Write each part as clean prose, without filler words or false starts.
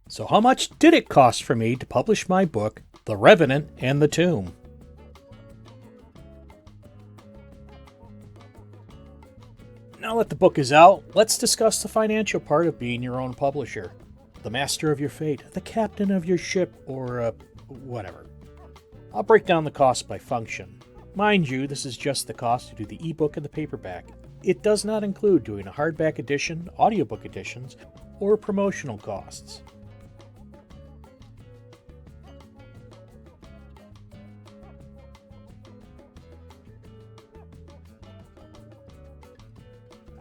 So how much did it cost for me to publish my book, The Revenant and the Tomb? Now that the book is out, let's discuss the financial part of being your own publisher. The master of your fate, the captain of your ship, or whatever. I'll break down the cost by function. Mind you, this is just the cost to do the ebook and the paperback. It does not include doing a hardback edition, audiobook editions, or promotional costs.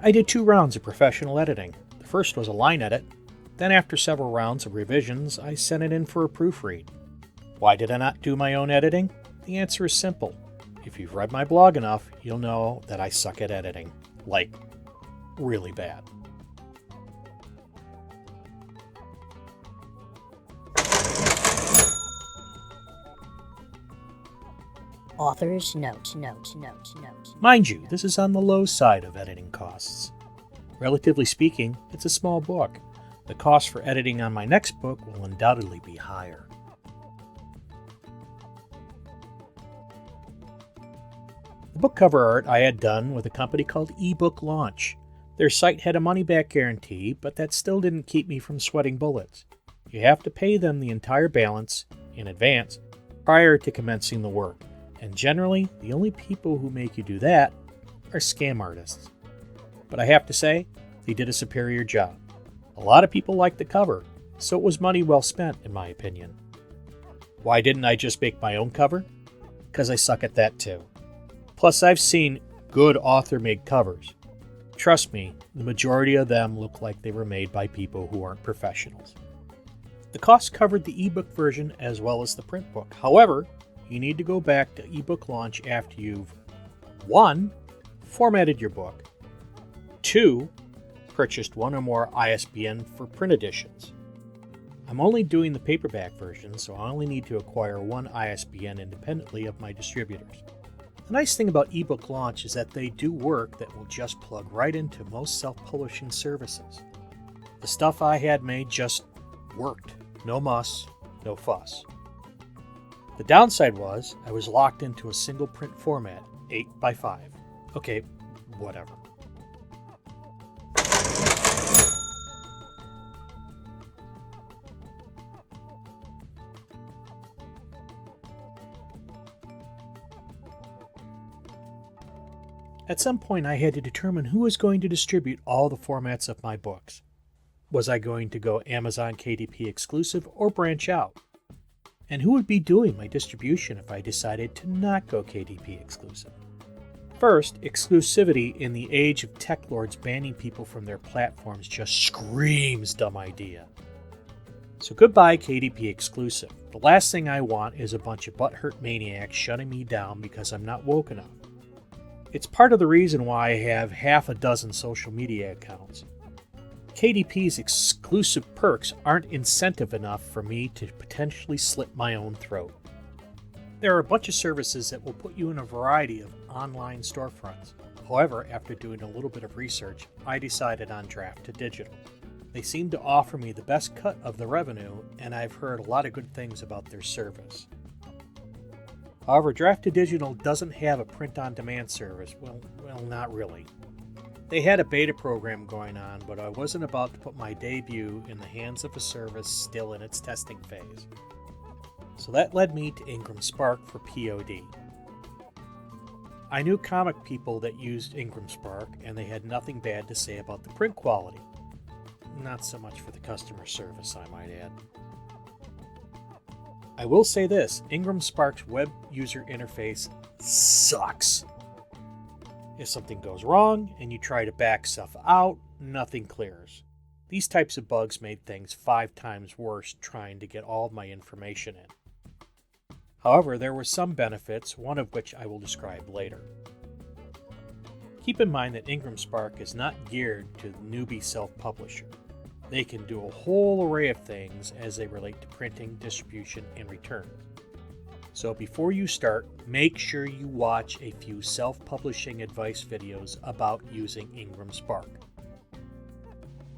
I did 2 rounds of professional editing. The first was a line edit. Then after several rounds of revisions, I sent it in for a proofread. Why did I not do my own editing? The answer is simple. If you've read my blog enough, you'll know that I suck at editing. Like, really bad. Author's note. Mind you, this is on the low side of editing costs. Relatively speaking, it's a small book. The cost for editing on my next book will undoubtedly be higher. The book cover art I had done with a company called eBook Launch. Their site had a money-back guarantee, but that still didn't keep me from sweating bullets. You have to pay them the entire balance in advance prior to commencing the work. And generally, the only people who make you do that are scam artists. But I have to say, they did a superior job. A lot of people liked the cover, so it was money well spent, in my opinion. Why didn't I just make my own cover? Because I suck at that too. Plus, I've seen good author-made covers. Trust me, the majority of them look like they were made by people who aren't professionals. The cost covered the ebook version as well as the print book. However, you need to go back to eBook Launch after you've 1. Formatted your book, 2. Purchased 1 or more ISBN for print editions. I'm only doing the paperback version, so I only need to acquire 1 ISBN independently of my distributors. The nice thing about eBook Launch is that they do work that will just plug right into most self-publishing services. The stuff I had made just worked. No muss, no fuss. The downside was I was locked into a single print format, 8x5. Okay, whatever. At some point I had to determine who was going to distribute all the formats of my books. Was I going to go Amazon KDP exclusive or branch out? And who would be doing my distribution if I decided to not go KDP exclusive? First, exclusivity in the age of tech lords banning people from their platforms just screams dumb idea. So goodbye KDP exclusive. The last thing I want is a bunch of butthurt maniacs shutting me down because I'm not woke enough. It's part of the reason why I have half a dozen social media accounts. KDP's exclusive perks aren't incentive enough for me to potentially slit my own throat. There are a bunch of services that will put you in a variety of online storefronts. However, after doing a little bit of research, I decided on Draft to Digital. They seem to offer me the best cut of the revenue, and I've heard a lot of good things about their service. However, Draft to Digital doesn't have a print-on-demand service. Well, not really. They had a beta program going on, but I wasn't about to put my debut in the hands of a service still in its testing phase. So that led me to Ingram Spark for POD. I knew comic people that used Ingram Spark, and they had nothing bad to say about the print quality. Not so much for the customer service, I might add. I will say this, Ingram Spark's web user interface sucks. If something goes wrong and you try to back stuff out, nothing clears. These types of bugs made things 5 times worse trying to get all of my information in. However, there were some benefits, one of which I will describe later. Keep in mind that Ingram Spark is not geared to the newbie self-publisher. They can do a whole array of things as they relate to printing, distribution, and returns. So before you start, make sure you watch a few self-publishing advice videos about using Ingram Spark.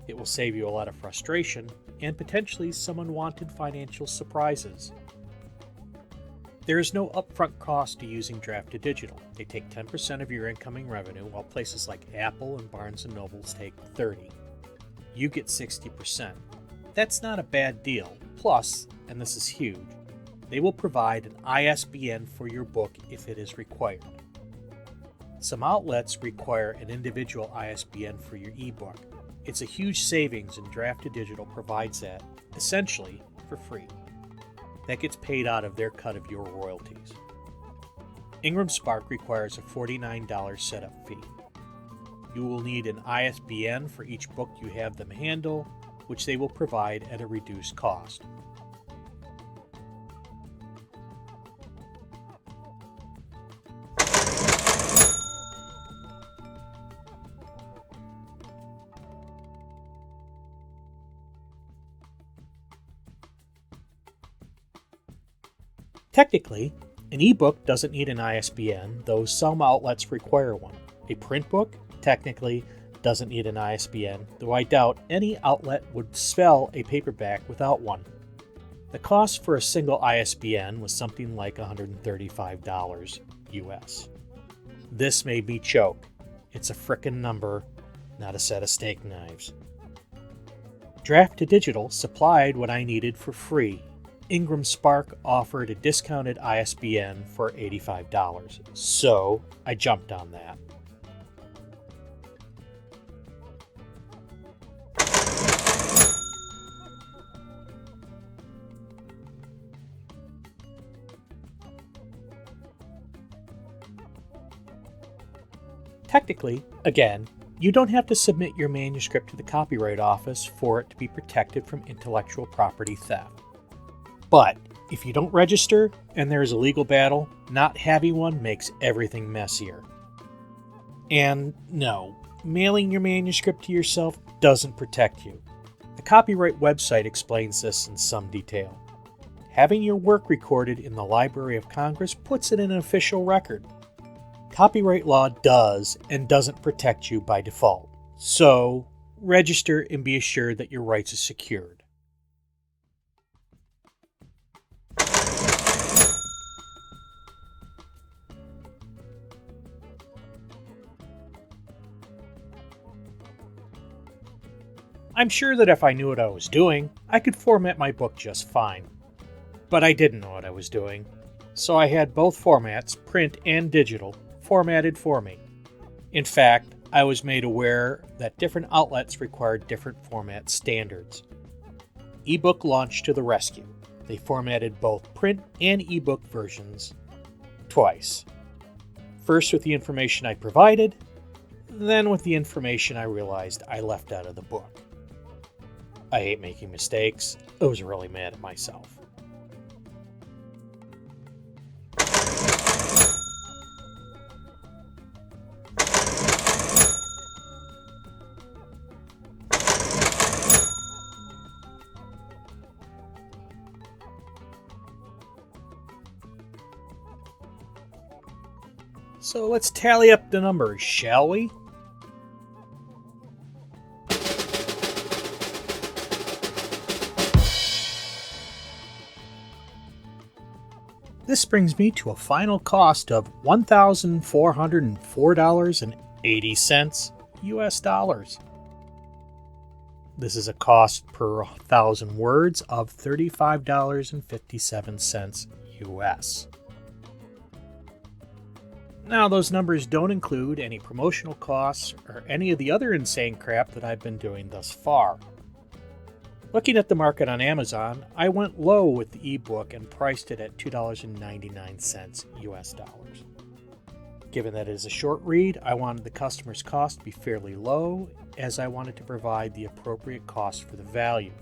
It will save you a lot of frustration and potentially some unwanted financial surprises. There is no upfront cost to using Draft to Digital. They take 10% of your incoming revenue, while places like Apple and Barnes & Noble take 30%. You get 60%. That's not a bad deal. Plus, and this is huge, they will provide an ISBN for your book if it is required. Some outlets require an individual ISBN for your ebook. It's a huge savings, and Draft to Digital provides that, essentially, for free. That gets paid out of their cut of your royalties. Ingram Spark requires a $49 setup fee. You will need an ISBN for each book you have them handle, which they will provide at a reduced cost. Technically, an ebook doesn't need an ISBN, though some outlets require one. A print book, technically, doesn't need an ISBN, though I doubt any outlet would sell a paperback without one. The cost for a single ISBN was something like $135 US. This made me choke. It's a frickin' number, not a set of steak knives. Draft to Digital supplied what I needed for free. Ingram Spark offered a discounted ISBN for $85, so I jumped on that. Technically, again, you don't have to submit your manuscript to the Copyright Office for it to be protected from intellectual property theft. But if you don't register and there is a legal battle, not having one makes everything messier. And no, mailing your manuscript to yourself doesn't protect you. The copyright website explains this in some detail. Having your work recorded in the Library of Congress puts it in an official record. Copyright law does and doesn't protect you by default. So, register and be assured that your rights are secured. I'm sure that if I knew what I was doing, I could format my book just fine. But I didn't know what I was doing, so I had both formats, print and digital, formatted for me. In fact, I was made aware that different outlets required different format standards. eBook launched to the rescue. They formatted both print and ebook versions twice. First with the information I provided, then with the information I realized I left out of the book. I hate making mistakes. I was really mad at myself. So let's tally up the numbers, shall we? This brings me to a final cost of $1,404.80 US dollars. This is a cost per 1,000 words of $35.57 US. Now, those numbers don't include any promotional costs or any of the other insane crap that I've been doing thus far. Looking at the market on Amazon, I went low with the ebook and priced it at $2.99 US dollars. Given that it is a short read, I wanted the customer's cost to be fairly low, as I wanted to provide the appropriate cost for the value.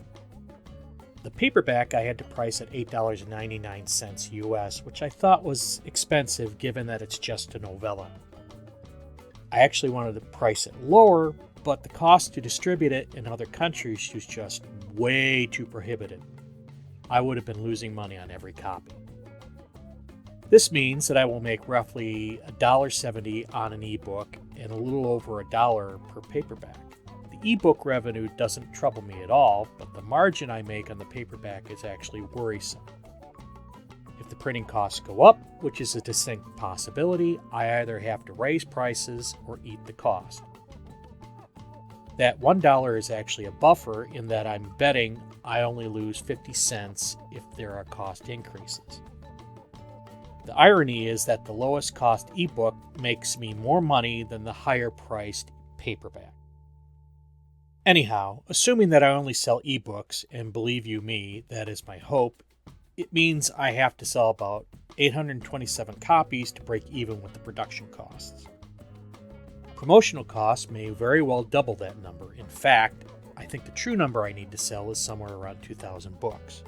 The paperback I had to price at $8.99 US, which I thought was expensive given that it's just a novella. I actually wanted to price it lower, but the cost to distribute it in other countries was just way too prohibitive. I would have been losing money on every copy. This means that I will make roughly $1.70 on an ebook and a little over $1 per paperback. The ebook revenue doesn't trouble me at all, but the margin I make on the paperback is actually worrisome. If the printing costs go up, which is a distinct possibility, I either have to raise prices or eat the cost. That $1 is actually a buffer in that I'm betting I only lose 50 cents if there are cost increases. The irony is that the lowest cost ebook makes me more money than the higher priced paperback. Anyhow, assuming that I only sell ebooks, and believe you me, that is my hope, it means I have to sell about 827 copies to break even with the production costs. Promotional costs may very well double that number. In fact, I think the true number I need to sell is somewhere around 2,000 books.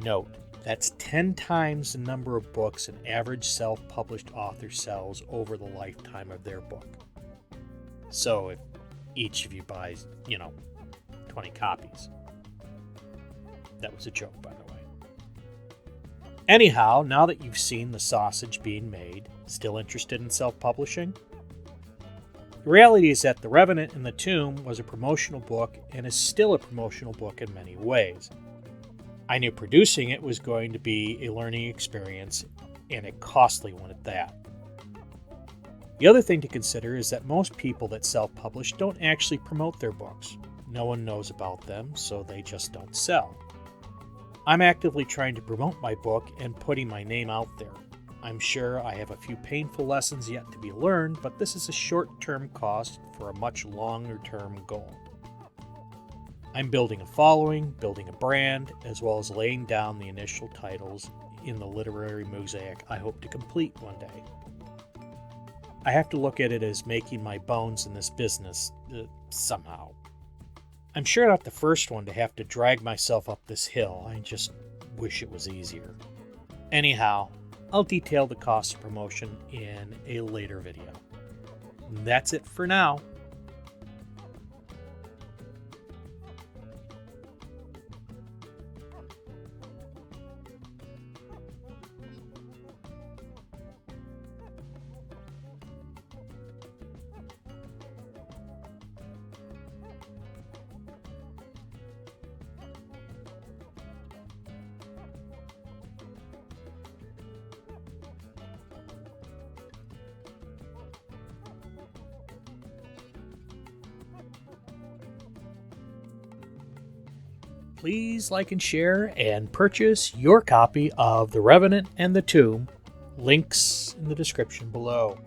Note, that's 10 times the number of books an average self-published author sells over the lifetime of their book. So if each of you buys, 20 copies. That was a joke, by the way. Anyhow, now that you've seen the sausage being made, still interested in self-publishing? The reality is that The Revenant and the Tomb was a promotional book and is still a promotional book in many ways. I knew producing it was going to be a learning experience, and a costly one at that. The other thing to consider is that most people that self-publish don't actually promote their books. No one knows about them, so they just don't sell. I'm actively trying to promote my book and putting my name out there. I'm sure I have a few painful lessons yet to be learned, but this is a short-term cost for a much longer-term goal. I'm building a following, building a brand, as well as laying down the initial titles in the literary mosaic I hope to complete one day. I have to look at it as making my bones in this business, somehow. I'm sure not the first one to have to drag myself up this hill. I just wish it was easier. Anyhow, I'll detail the cost of promotion in a later video. That's it for now. Please like and share and purchase your copy of The Revenant and the Tomb. Links in the description below.